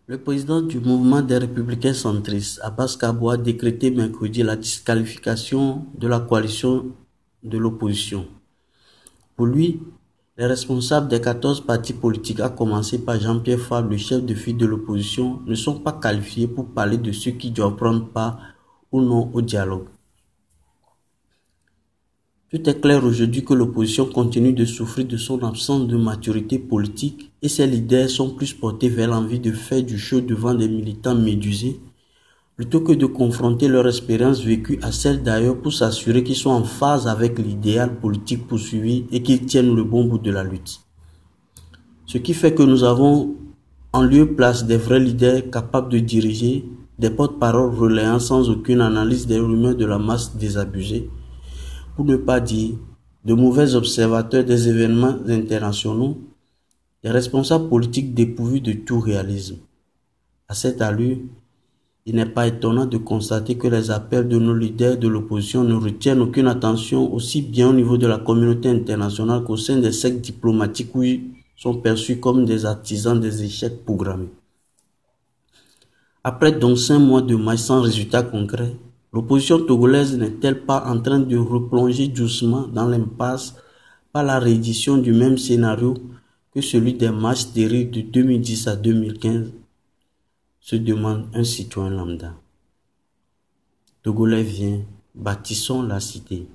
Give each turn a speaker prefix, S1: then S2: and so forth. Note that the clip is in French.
S1: Le président du mouvement des Républicains centristes, Abbas Kabou, a décrété mercredi la disqualification de la coalition de l'opposition. Pour lui, les responsables des 14 partis politiques, à commencer par Jean-Pierre Fabre, le chef de file de l'opposition, ne sont pas qualifiés pour parler de ceux qui doivent prendre part ou non au dialogue. Tout est clair aujourd'hui que l'opposition continue de souffrir de son absence de maturité politique et ses leaders sont plus portés vers l'envie de faire du show devant des militants médusés plutôt que de confronter leur expérience vécue à celle d'ailleurs pour s'assurer qu'ils sont en phase avec l'idéal politique poursuivi et qu'ils tiennent le bon bout de la lutte. Ce qui fait que nous avons en lieu place des vrais leaders capables de diriger, des porte-paroles relayant sans aucune analyse des rumeurs de la masse désabusée, pour ne pas dire de mauvais observateurs des événements internationaux, des responsables politiques dépourvus de tout réalisme. À cette allure, il n'est pas étonnant de constater que les appels de nos leaders de l'opposition ne retiennent aucune attention aussi bien au niveau de la communauté internationale qu'au sein des cercles diplomatiques où ils sont perçus comme des artisans des échecs programmés. Après donc 5 mois de marche sans résultat concret, l'opposition togolaise n'est-elle pas en train de replonger doucement dans l'impasse par la réédition du même scénario que celui des marches des rires de 2010 à 2015, se demande un citoyen lambda. Togolais vient, bâtissons la cité.